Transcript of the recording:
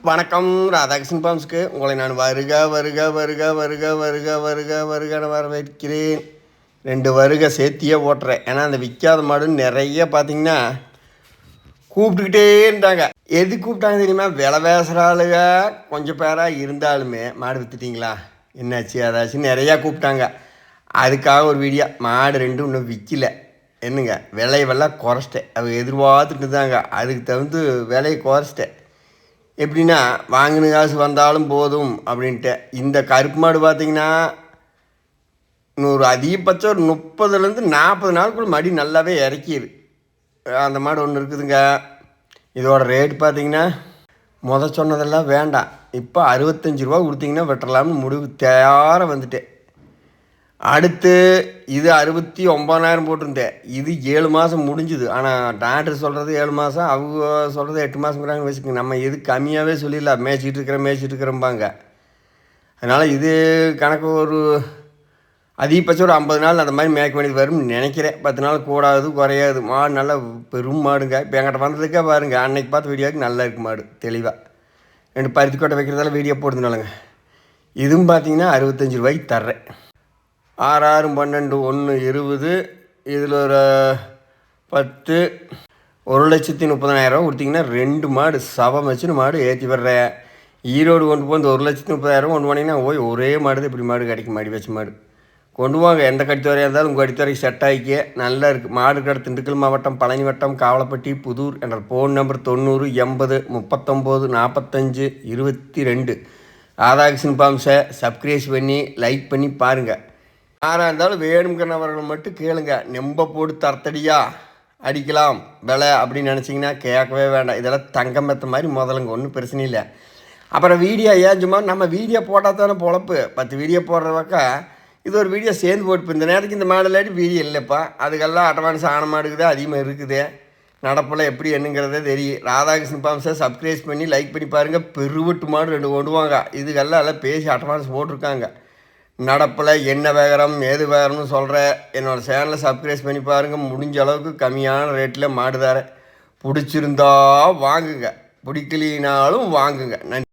வணக்கம். ராதாகிருஷ்ணன் பாம்ஸ்க்கு உங்களை நான் வருக வருக வருக வருக வருக வருக வருகன்னு வரவேற்கிறேன். 2 வருக சேர்த்தியே ஓட்டுறேன். ஏன்னா அந்த விற்காத மாடு நிறைய பார்த்தீங்கன்னா கூப்பிட்டுக்கிட்டே இருந்தாங்க. எது கூப்பிட்டாங்க தெரியுமா? விலை பேசுகிற ஆளுங்க கொஞ்சம் பேராக இருந்தாலுமே மாடு விற்றுட்டிங்களா, என்னாச்சு அதாச்சும் நிறையா கூப்பிட்டாங்க. அதுக்காக ஒரு வீடியோ. மாடு 2 இன்னும் விற்கல. என்னங்க விலையெல்லாம் குறைச்சிட்டேன். அவங்க எதிர்பார்த்துட்டு இருந்தாங்க, அதுக்கு தகுந்து விலையை குறைச்சிட்டேன். எப்படின்னா வாங்கின காசு வந்தாலும் போதும் அப்படின்ட்டு. இந்த கருப்பு மாடு பார்த்திங்கன்னா இன்னொரு அதிகபட்சம் ஒரு 30-40 நாளுக்குள்ள மடி நல்லாவே இறக்கிடு. அந்த மாடு ஒன்று இருக்குதுங்க. இதோட ரேட் பார்த்திங்கன்னா சொன்னதெல்லாம் வேண்டாம், இப்போ 65 ரூபா கொடுத்தீங்கன்னா வெட்டலாம்னு முடிவு தயாராக வந்துட்டேன். அடுத்து இது 69,000 போட்டிருந்தேன். இது 7 மாதம் முடிஞ்சுது. ஆனால் டாக்டர் சொல்கிறது 7 மாதம், அவங்க சொல்கிறது 8 மாதங்கிறாங்க வச்சுக்கோங்க. நம்ம எது கம்மியாகவே சொல்லிடலாம், மேய்ச்சிட்டு இருக்கிறோம்பாங்க. அதனால் இது கணக்கு ஒரு அதிகபட்சம் ஒரு 50 நாள் அந்த மாதிரி மேய்க்க வேண்டியது வரும்னு நினைக்கிறேன். 10 நாள் கூடாது குறையாது. மாடு நல்லா பெரும் மாடுங்க. இப்போ என்கிட்ட வந்ததுக்கே பாருங்கள், அன்னைக்கு பார்த்த வீடியோவுக்கு நல்லா இருக்குது மாடு தெளிவாக. 2 பருத்தி கொட்டை வைக்கிறதால வீடியோ போடுதுனாலங்க. இதுவும் பார்த்தீங்கன்னா 65 ரூபாய்க்கு தர்றேன். 6 6 12 1 20. இதில் ஒரு 10 1,30,000 கொடுத்தீங்கன்னா 2 மாடு சபம் வச்சுன்னு மாடு ஏற்றி வர்றேன். ஈரோடு கொண்டு போய் இந்த 1,30,000 கொண்டு போனீங்கன்னா ஒரே மாடு இப்படி மாடு கிடைக்கும். மாடி வச்ச மாடு கொண்டு வாங்க. எந்த கடித்துறையாக இருந்தாலும் உங்கள் கடித்துறைக்கு செட் ஆகிக்க நல்லா இருக்குது. மாடு கடை திண்டுக்கல் மாவட்டம், பழனி வட்டம், காவலப்பட்டி, புதூர். என்ற ஃபோன் நம்பர் 90 80 39 45 22. ராதாகிருஷ்ணன் பாம்ஸை சப்ஸ்கிரைப் பண்ணி லைக் பண்ணி பாருங்கள். யாராக இருந்தாலும் வேணுங்கிறவர்கள் மட்டும் கேளுங்க. நெம்ப போட்டு தரத்தடியாக அடிக்கலாம் விலை அப்படின்னு நினச்சிங்கன்னா கேட்கவே வேண்டாம். இதெல்லாம் தங்கம் பெற்ற மாதிரி முதலுங்க, ஒன்றும் பிரச்சனை இல்லை. அப்புறம் வீடியோ ஏன் சும்மா நம்ம வீடியோ போட்டால் தானே பொழப்பு. 10 வீடியோ போடுறவாக்கா இது ஒரு வீடியோ சேர்ந்து போட்டு இந்த நேரத்துக்கு இந்த மாடு இல்லாட்டி வீடியோ இல்லைப்பா. அதுக்கெல்லாம் அட்வான்ஸ் ஆன மாடுக்குது அதிகமாக இருக்குது. நடப்பில் எப்படி என்னங்கிறதே தெரியும். ராதாகிருஷ்ணன் பாம்ஸை சப்ஸ்கிரைப் பண்ணி லைக் பண்ணி பாருங்கள். பெருவட்டு மாடு 2 கொண்டுவாங்க. இதுக்கெல்லாம் எல்லாம் பேசி அட்வான்ஸ் போட்டிருக்காங்க. நடப்பில் என்ன வேகரம் ஏது வேகரம்னு சொல்கிற என்னோடய சேனலை சப்ஸ்கிரைப் பண்ணி பாருங்கள். முடிஞ்ச அளவுக்கு கம்மியான ரேட்டில் மாடு தரேன். பிடிச்சிருந்தா வாங்குங்க, பிடிக்கலினாலும் வாங்குங்க. நன்றி.